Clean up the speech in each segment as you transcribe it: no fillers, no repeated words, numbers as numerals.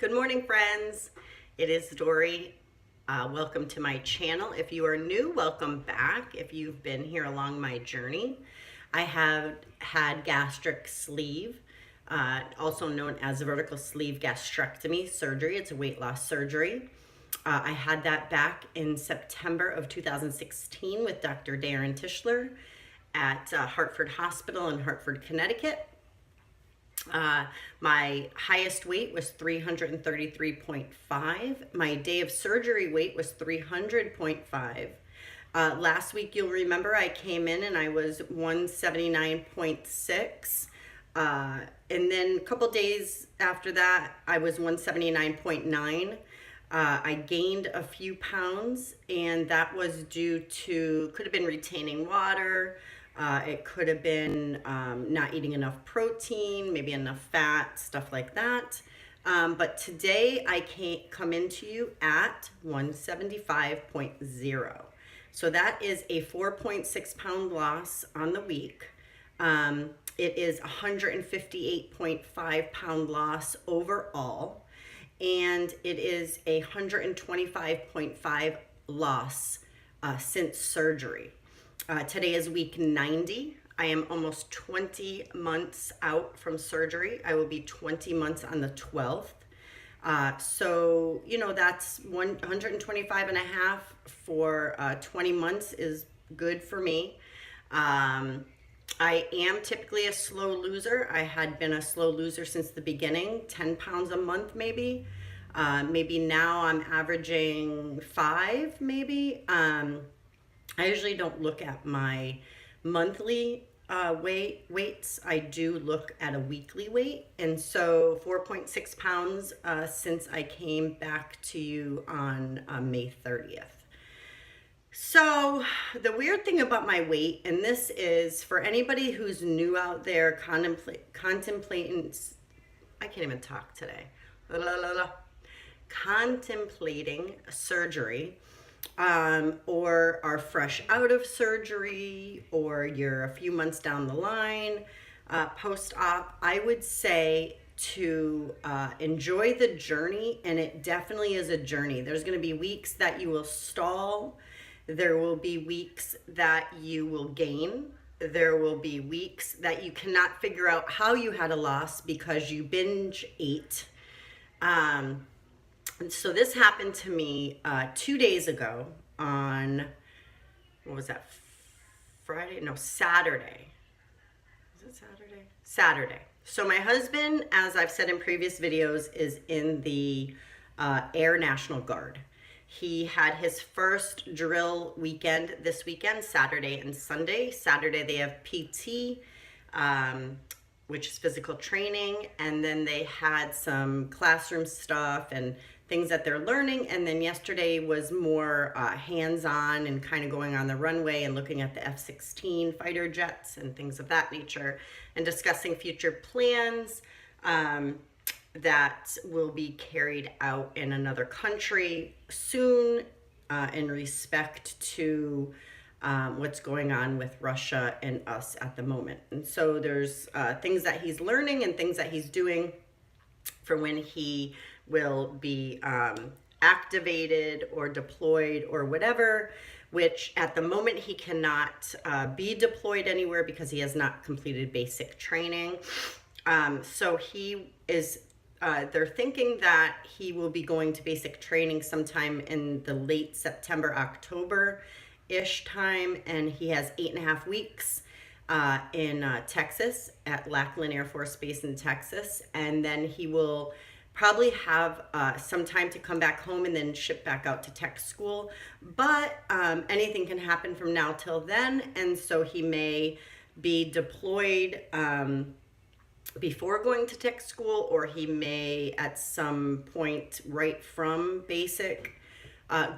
Good morning, friends. It is Dory. Welcome to my channel. If you are new, welcome back. If you've been here along my journey, I have had gastric sleeve, also known as vertical sleeve gastrectomy surgery. It's a weight loss surgery. I had that back in September of 2016 with Dr. Darren Tischler at Hartford Hospital in Hartford, Connecticut. My highest weight was 333.5. My day of surgery weight was 300.5. Last week, you'll remember I came in and I was 179.6. And then a couple days after that, I was 179.9. I gained a few pounds, and that was due to, could have been retaining water. It could have been not eating enough protein, maybe enough fat, stuff like that. But today I can't come into you at 175.0. So that is a 4.6 pound loss on the week. It is 158.5 pound loss overall. And it is a 125.5 loss since surgery. Today is week 90. I am almost 20 months out from surgery. I will be 20 months on the 12th. So, you know, that's 125 and a half for 20 months is good for me. I am typically a slow loser. I had been a slow loser since the beginning, 10 pounds a month maybe. Maybe now I'm averaging 5 maybe. I usually don't look at my monthly weights. I do look at a weekly weight. And so 4.6 pounds since I came back to you on May 30th. So the weird thing about my weight, and this is for anybody who's new out there contemplating, I can't even talk today, contemplating surgery, or are fresh out of surgery, or you're a few months down the line, post-op, I would say to enjoy the journey, and it definitely is a journey. There's going to be weeks that you will stall. There will be weeks that you will gain. There will be weeks that you cannot figure out how you had a loss because you binge ate. So this happened to me 2 days ago on, what was that, Friday? No, Saturday. Is it Saturday? Saturday. So my husband, as I've said in previous videos, is in the Air National Guard. He had his first drill weekend this weekend, Saturday and Sunday. Saturday they have PT, which is physical training, and then they had some classroom stuff and things that they're learning. And then yesterday was more hands-on and kind of going on the runway and looking at the F-16 fighter jets and things of that nature, and discussing future plans that will be carried out in another country soon, in respect to what's going on with Russia and us at the moment. And so there's things that he's learning and things that he's doing for when he will be activated or deployed or whatever, which at the moment he cannot be deployed anywhere because he has not completed basic training. So he is, they're thinking that he will be going to basic training sometime in the late September, October-ish time, and he has 8.5 weeks in Texas at Lackland Air Force Base in Texas, and then he will probably have some time to come back home and then ship back out to tech school. But anything can happen from now till then, and so he may be deployed before going to tech school, or he may at some point right from basic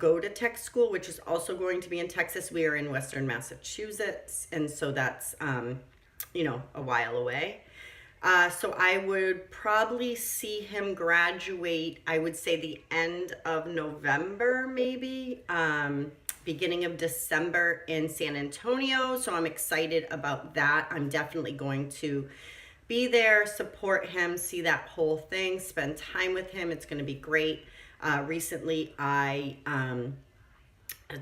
go to tech school, which is also going to be in Texas. We are in Western Massachusetts, and so that's you know, a while away. So I would probably see him graduate, I would say the end of November, maybe, beginning of December in San Antonio. So I'm excited about that. I'm definitely going to be there, support him, see that whole thing, spend time with him. It's going to be great. Recently, I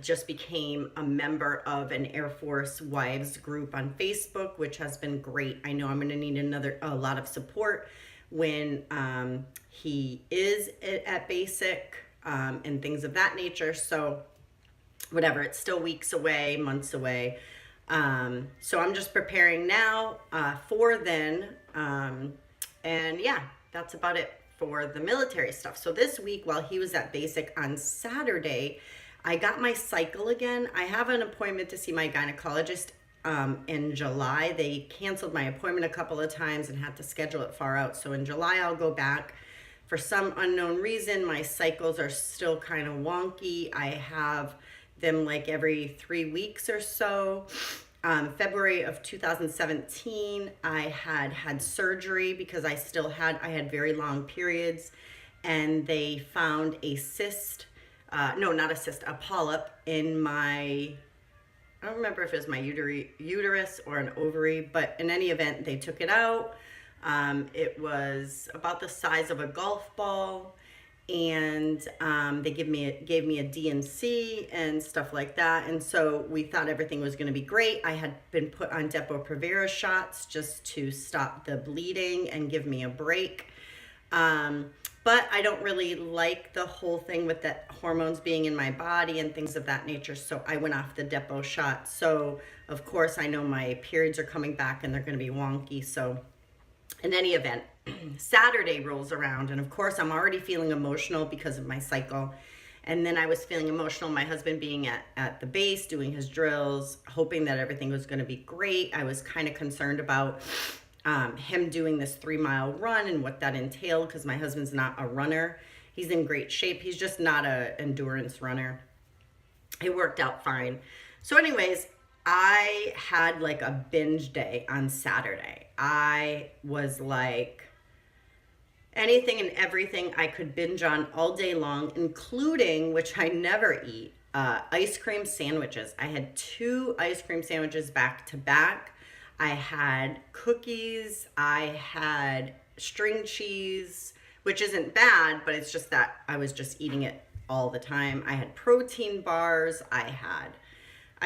just became a member of an Air Force wives group on Facebook, which has been great. I know I'm going to need a lot of support when he is at basic and things of that nature. So whatever, it's still weeks away, months away. So I'm just preparing now for then. And yeah, that's about it for the military stuff. So this week, while he was at basic on Saturday, I got my cycle again. I have an appointment to see my gynecologist in July. They canceled my appointment a couple of times and had to schedule it far out. So in July, I'll go back. For some unknown reason, my cycles are still kind of wonky. I have them like every 3 weeks or so. February of 2017, I had surgery because I had very long periods, and they found a cyst, no, not a cyst, a polyp in my, I don't remember if it was my uterus or an ovary, but in any event, they took it out. It was about the size of a golf ball, and they gave me a DNC and stuff like that. And so we thought everything was going to be great. I had been put on Depo-Provera shots just to stop the bleeding and give me a break. But I don't really like the whole thing with the hormones being in my body and things of that nature. So I went off the Depo shot. So of course I know my periods are coming back and they're going to be wonky. So in any event, Saturday rolls around, and of course I'm already feeling emotional because of my cycle. And then I was feeling emotional, my husband being at the base, doing his drills, hoping that everything was going to be great. I was kind of concerned about him doing this 3-mile run and what that entailed, because my husband's not a runner. He's in great shape. He's just not an endurance runner. It worked out fine. So anyways, I had like a binge day on Saturday. I was like anything and everything I could binge on all day long, including, which I never eat, ice cream sandwiches. I had 2 ice cream sandwiches back to back. I had cookies. I had string cheese, which isn't bad, but it's just that I was just eating it all the time. I had protein bars. I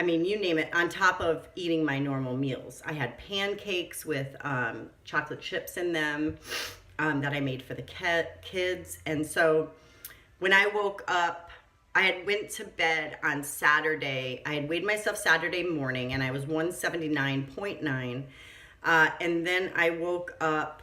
mean, you name it, on top of eating my normal meals. I had pancakes with chocolate chips in them that I made for the kids. And so when I woke up, I had went to bed on Saturday. I had weighed myself Saturday morning, and I was 179.9. And then I woke up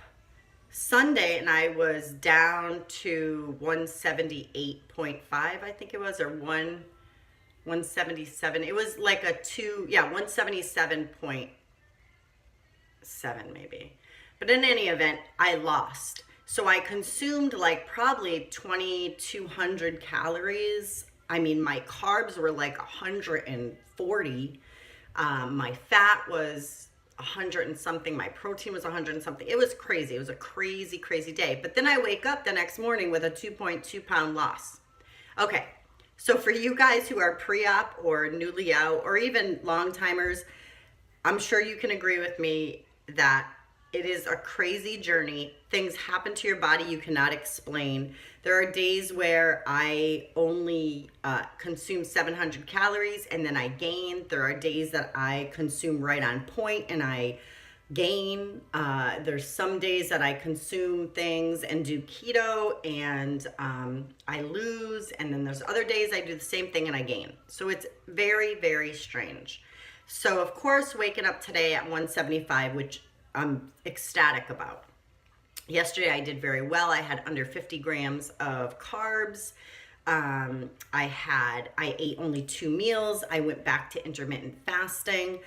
Sunday, and I was down to 178.5, I think it was, or 177. It was like 177.7 maybe. But in any event, I lost. So I consumed like probably 2,200 calories. I mean, my carbs were like 140. My fat was 100 and something. My protein was 100 and something. It was crazy. It was a crazy, crazy day. But then I wake up the next morning with a 2.2 pound loss. Okay. So for you guys who are pre-op or newly out or even long timers, I'm sure you can agree with me that it is a crazy journey. Things happen to your body you cannot explain. There are days where I only consume 700 calories and then I gain. There are days that I consume right on point and I gain. There's some days that I consume things and do keto and I lose, and then there's other days I do the same thing and I gain. So it's very, very strange. So of course, waking up today at 175, which I'm ecstatic about. Yesterday I did very well. I had under 50 grams of carbs. I ate only 2 meals. I went back to intermittent fasting,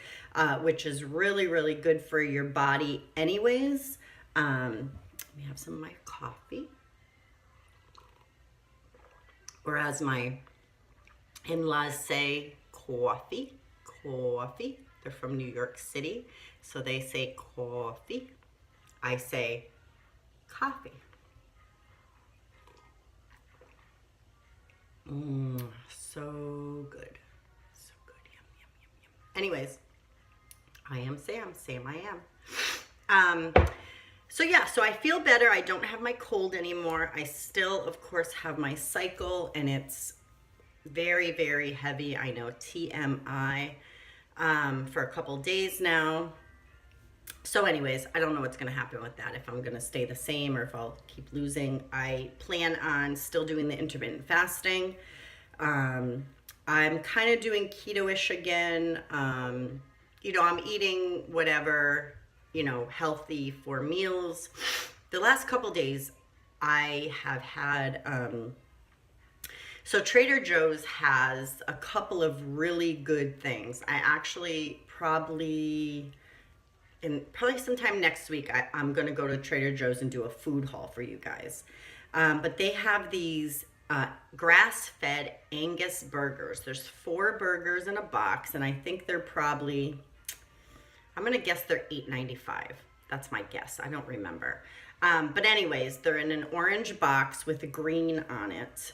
which is really, really good for your body anyways. Let me have some of my coffee. Or as my in-laws say, coffee. They're from New York City, so they say coffee. I say coffee. So good. So good. Yum, yum, yum, yum. Anyways, I am Sam. Sam I am. So yeah, so I feel better. I don't have my cold anymore. I still, of course, have my cycle, and it's very, very heavy. I know, TMI, for a couple days now. So anyways, I don't know what's going to happen with that, if I'm going to stay the same or if I'll keep losing. I plan on still doing the intermittent fasting. I'm kind of doing keto-ish again. You know, I'm eating whatever, you know, healthy for meals. The last couple days I have had, so Trader Joe's has a couple of really good things. I actually probably sometime next week, I'm going to go to Trader Joe's and do a food haul for you guys. But they have these grass-fed Angus burgers. There's 4 burgers in a box, and I think they're probably, I'm going to guess they're $8.95. That's my guess. I don't remember. But anyways, they're in an orange box with a green on it.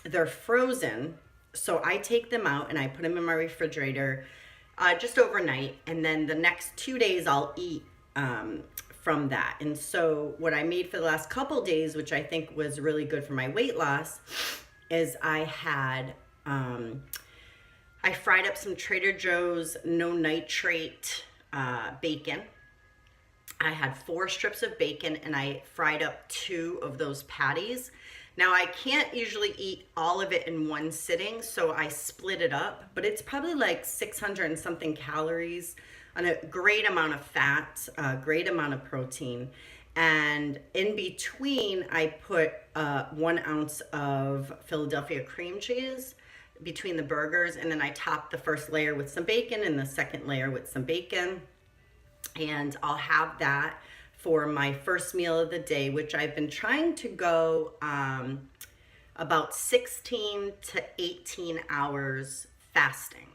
They're frozen, so I take them out and I put them in my refrigerator just overnight, and then the next 2 days I'll eat from that. And so what I made for the last couple days, which I think was really good for my weight loss, is I fried up some Trader Joe's no nitrate bacon. I had 4 strips of bacon, and I fried up 2 of those patties. Now, I can't usually eat all of it in one sitting, so I split it up, but it's probably like 600 and something calories, and a great amount of fat, a great amount of protein. And in between, I put 1 ounce of Philadelphia cream cheese between the burgers, and then I topped the first layer with some bacon and the second layer with some bacon. And I'll have that for my first meal of the day, which I've been trying to go about 16 to 18 hours fasting.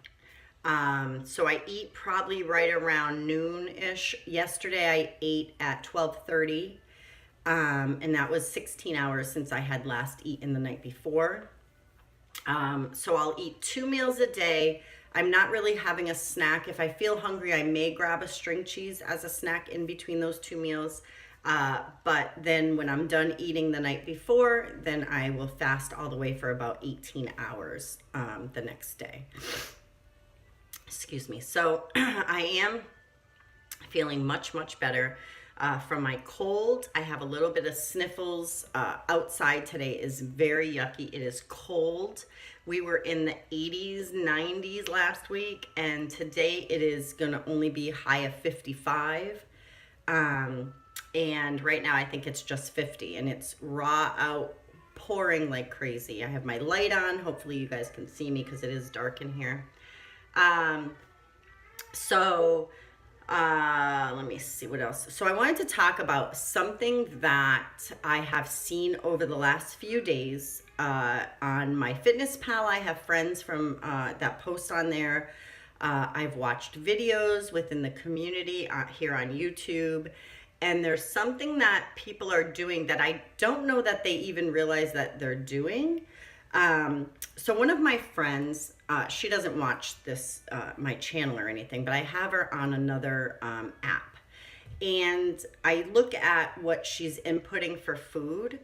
So I eat probably right around noon-ish. Yesterday I ate at 12:30, and that was 16 hours since I had last eaten the night before. So I'll eat 2 meals a day. I'm not really having a snack. If I feel hungry, I may grab a string cheese as a snack in between those 2 meals. But then when I'm done eating the night before, then I will fast all the way for about 18 hours the next day. Excuse me. So I am feeling much, much better from my cold. I have a little bit of sniffles. Outside today is very yucky. It is cold. We were in the 80s, 90s last week, and today it is going to only be high of 55. And right now I think it's just 50, and it's raw out, pouring like crazy. I have my light on. Hopefully you guys can see me because it is dark in here. Let me see what else. So I wanted to talk about something that I have seen over the last few days on my Fitness Pal. I have friends from that post on there. I've watched videos within the community here on YouTube, and there's something that people are doing that I don't know that they even realize that they're doing. So one of my friends, she doesn't watch this, my channel or anything, but I have her on another app. And I look at what she's inputting for food,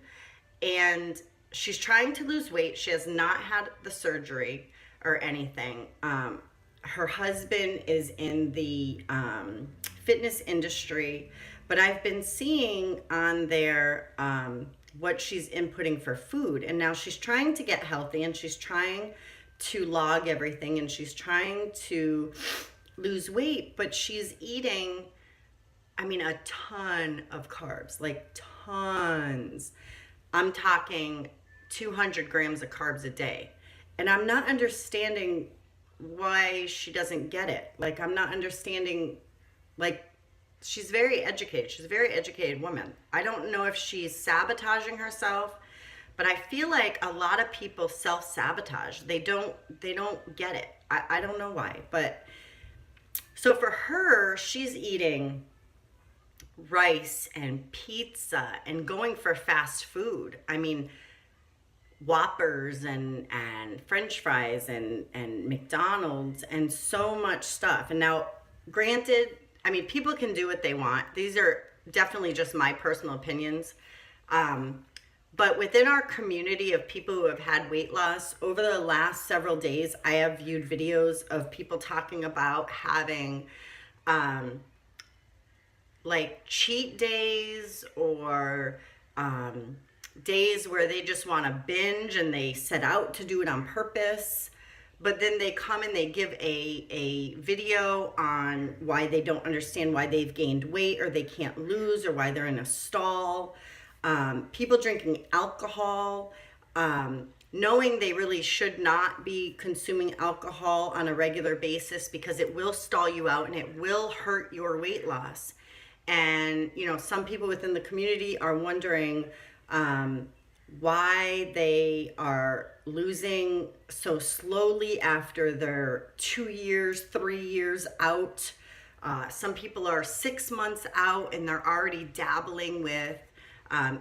and she's trying to lose weight. She has not had the surgery or anything. Her husband is in the fitness industry, but I've been seeing on there what she's inputting for food. And now she's trying to get healthy, and she's trying to log everything, and she's trying to lose weight, but she's eating, I mean, a ton of carbs, like tons. I'm talking 200 grams of carbs a day. And I'm not understanding why she doesn't get it. Like, I'm not understanding, like, she's very educated. She's a very educated woman. I don't know if she's sabotaging herself, but I feel like a lot of people self-sabotage. They don't get it. I don't know why. But so for her, she's eating rice and pizza and going for fast food. I mean, Whoppers and French fries and McDonald's and so much stuff. And now, granted, I mean, people can do what they want. These are definitely just my personal opinions. But within our community of people who have had weight loss, over the last several days, I have viewed videos of people talking about having like cheat days, or days where they just want to binge and they set out to do it on purpose. But then they come and they give a video on why they don't understand why they've gained weight, or they can't lose, or why they're in a stall. People drinking alcohol, knowing they really should not be consuming alcohol on a regular basis because it will stall you out and it will hurt your weight loss. And, you know, some people within the community are wondering why they are losing so slowly after they're 2 years, 3 years out. Some people are 6 months out and they're already dabbling with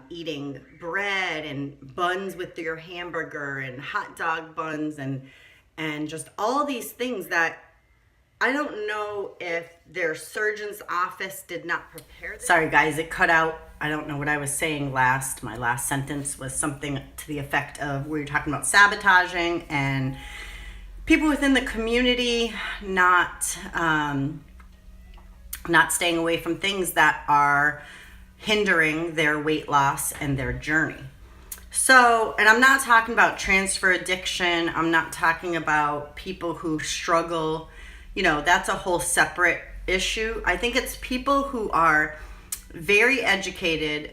eating bread and buns with your hamburger and hot dog buns and just all these things that I don't know if their surgeon's office did not prepare them. Sorry guys, it cut out. I don't know what I was saying last. My last sentence was something to the effect of, we were talking about sabotaging and people within the community not staying away from things that are hindering their weight loss and their journey. So, and I'm not talking about transfer addiction. I'm not talking about people who struggle. You know, that's a whole separate issue. I think it's people who are very educated,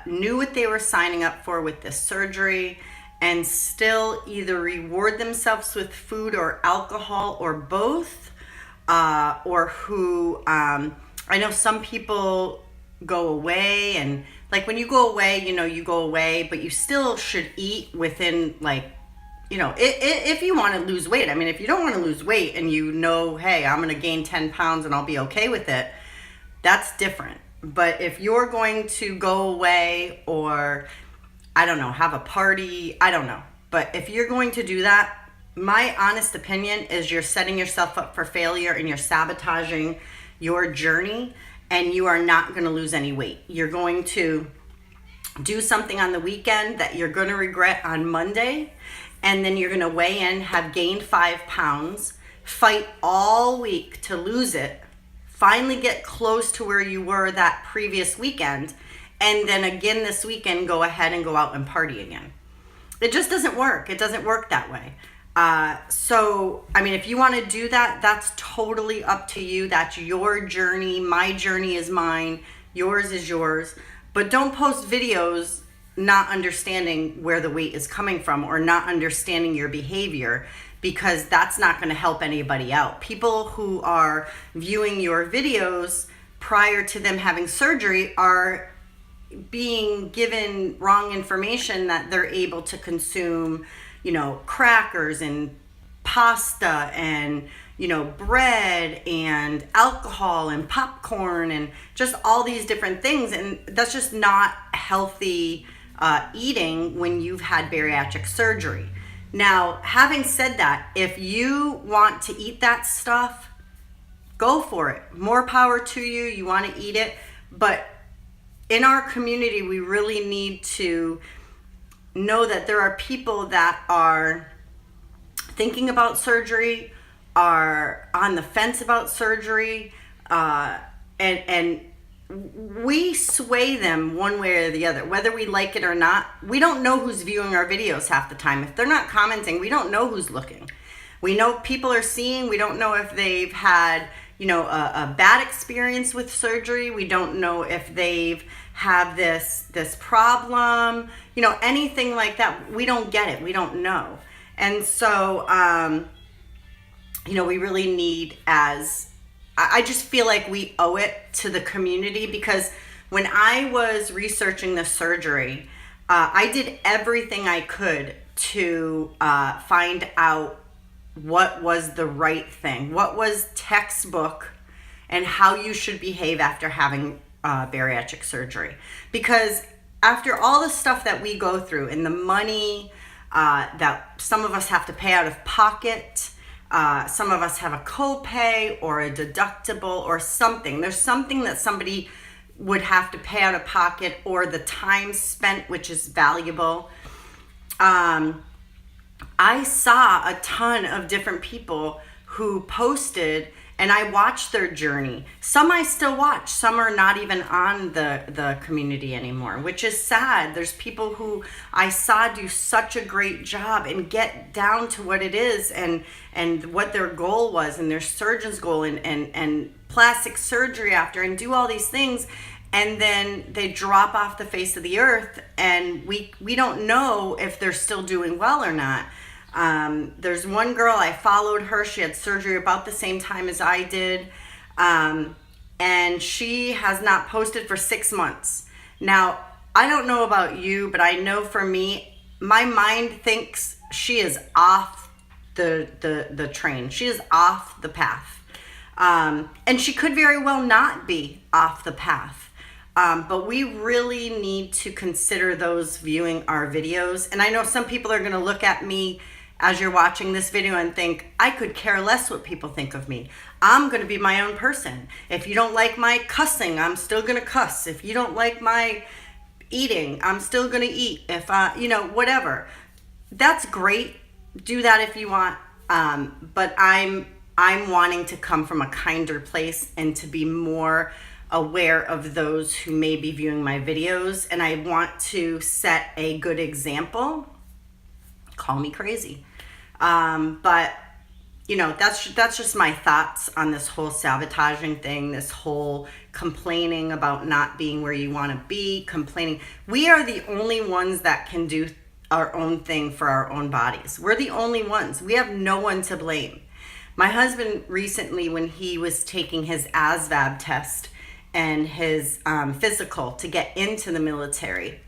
knew what they were signing up for with this surgery, and still either reward themselves with food or alcohol or both, or who, I know some people go away, and like when you go away, you know, you go away, but you still should eat within, like, you know, if you want to lose weight. I mean, if you don't want to lose weight and you know, hey, I'm going to gain 10 pounds and I'll be okay with it, that's different. But if you're going to go away or, I don't know, have a party, I don't know. But if you're going to do that, my honest opinion is you're setting yourself up for failure and you're sabotaging your journey, and you are not going to lose any weight. You're going to do something on the weekend that you're going to regret on Monday, and then you're going to weigh in, have gained 5 pounds, fight all week to lose it, finally get close to where you were that previous weekend, and then again this weekend go ahead and go out and party again. It just doesn't work. It doesn't work that way. So, I mean, if you want to do that, that's totally up to you. That's your journey. My journey is mine. Yours is yours. But don't post videos not understanding where the weight is coming from or not understanding your behavior, because that's not going to help anybody out. People who are viewing your videos prior to them having surgery are being given wrong information that they're able to consume, you know, crackers and pasta and, you know, bread and alcohol and popcorn and just all these different things. And that's just not healthy eating when you've had bariatric surgery. Now, having said that, if you want to eat that stuff, go for it. More power to you. You want to eat it. But in our community, we really need to know that there are people that are thinking about surgery, are on the fence about surgery, and we sway them one way or the other, whether we like it or not. We don't know who's viewing our videos half the time. If they're not commenting, we don't know who's looking. We know people are seeing. We don't know if they've had, you know, a bad experience with surgery. We don't know if they've had this problem, you know, anything like that. We don't get it. We don't know. And so, you know, we really need, I just feel like we owe it to the community, because when I was researching the surgery, I did everything I could to find out what was the right thing, what was textbook, and how you should behave after having bariatric surgery. Because after all the stuff that we go through and the money that some of us have to pay out of pocket, some of us have a copay or a deductible or something. There's something that somebody would have to pay out of pocket, or the time spent, which is valuable. I saw a ton of different people who posted, and I watched their journey. Some I still watch, some are not even on the community anymore, which is sad. There's people who I saw do such a great job and get down to what it is, and what their goal was, and their surgeon's goal, and plastic surgery after, and do all these things, and then they drop off the face of the earth, and we don't know if they're still doing well or not. There's one girl, I followed her. She had surgery about the same time as I did. And she has not posted for 6 months. Now, I don't know about you, but I know for me, my mind thinks she is off the train. She is off the path. And she could very well not be off the path. But we really need to consider those viewing our videos. And I know some people are going to look at me as you're watching this video and think, I could care less what people think of me. I'm going to be my own person. If you don't like my cussing, I'm still going to cuss. If you don't like my eating, I'm still going to eat. If whatever. That's great. Do that if you want. But I'm wanting to come from a kinder place and to be more aware of those who may be viewing my videos, and I want to set a good example. Call me crazy. But that's just my thoughts on this whole sabotaging thing, this whole complaining about not being where you want to be, complaining. We are the only ones that can do our own thing for our own bodies. We're the only ones. We have no one to blame. My husband recently, when he was taking his ASVAB test and his physical to get into the military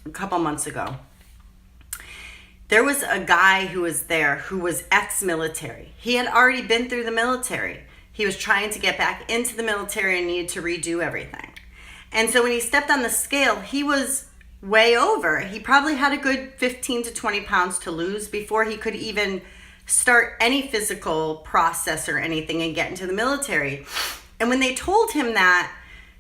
a couple months ago, there was a guy who was there who was ex-military. He had already been through the military. He was trying to get back into the military and needed to redo everything. And so when he stepped on the scale, he was way over. He probably had a good 15 to 20 pounds to lose before he could even start any physical process or anything and get into the military. And when they told him that,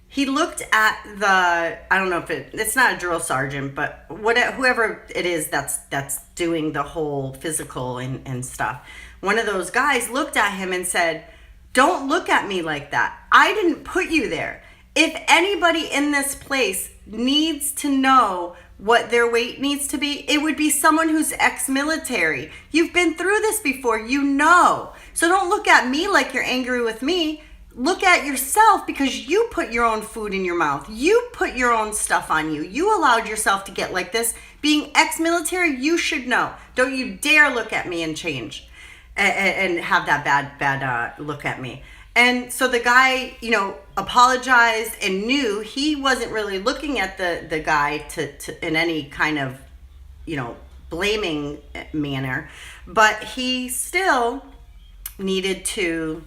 he looked at I don't know if it's not a drill sergeant, but whoever it is that's doing the whole physical and stuff. One of those guys looked at him and said, "Don't look at me like that. I didn't put you there. If anybody in this place needs to know what their weight needs to be, it would be someone who's ex-military. You've been through this before, you know. So don't look at me like you're angry with me. Look at yourself, because you put your own food in your mouth. You put your own stuff on you. You allowed yourself to get like this. Being ex-military, you should know. Don't you dare look at me and change and have that bad look at me." And so the guy, apologized and knew he wasn't really looking at the guy to in any kind of, blaming manner, but he still needed to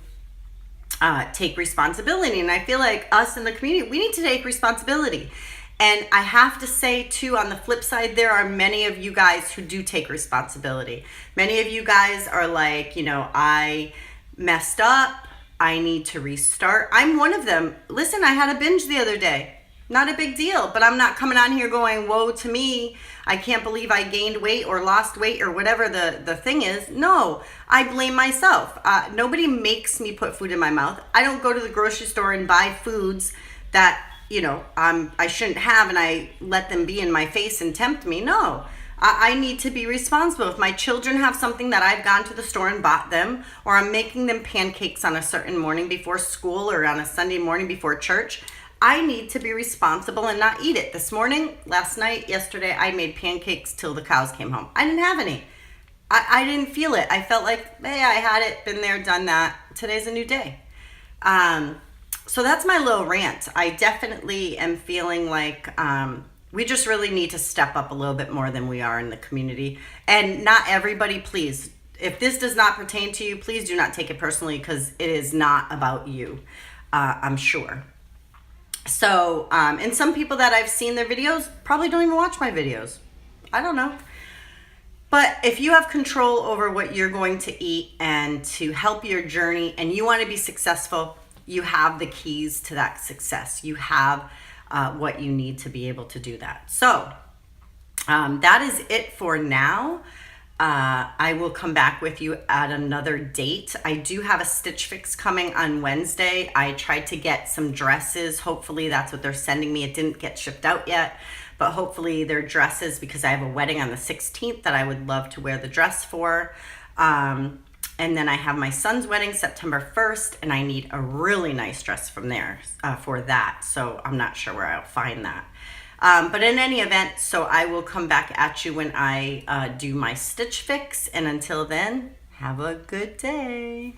take responsibility. And I feel like us in the community, we need to take responsibility. And I have to say too, on the flip side, there are many of you guys who do take responsibility. Many of you guys are like, I messed up. I need to restart. I'm one of them. Listen, I had a binge the other day. Not a big deal, but I'm not coming on here going, woe to me. I can't believe I gained weight or lost weight or whatever the thing is. No, I blame myself. Nobody makes me put food in my mouth. I don't go to the grocery store and buy foods that, I shouldn't have, and I let them be in my face and tempt me. No, I need to be responsible. If my children have something that I've gone to the store and bought them, or I'm making them pancakes on a certain morning before school or on a Sunday morning before church, I need to be responsible and not eat it. This morning, last night, yesterday, I made pancakes till the cows came home. I didn't have any. I didn't feel it. I felt like, hey, I had it, been there, done that. Today's a new day. So that's my little rant. I definitely am feeling like we just really need to step up a little bit more than we are in the community. And not everybody, please. If this does not pertain to you, please do not take it personally, because it is not about you, I'm sure. So, and some people that I've seen their videos probably don't even watch my videos. I don't know. But if you have control over what you're going to eat and to help your journey, and you want to be successful, you have the keys to that success. You have what you need to be able to do that. So that is it for now. I will come back with you at another date. I do have a Stitch Fix coming on Wednesday. I tried to get some dresses. Hopefully that's what they're sending me. It didn't get shipped out yet, but hopefully they're dresses because I have a wedding on the 16th that I would love to wear the dress for. And then I have my son's wedding September 1st, and I need a really nice dress from there for that. So I'm not sure where I'll find that. But in any event, so I will come back at you when I do my Stitch Fix. And until then, have a good day.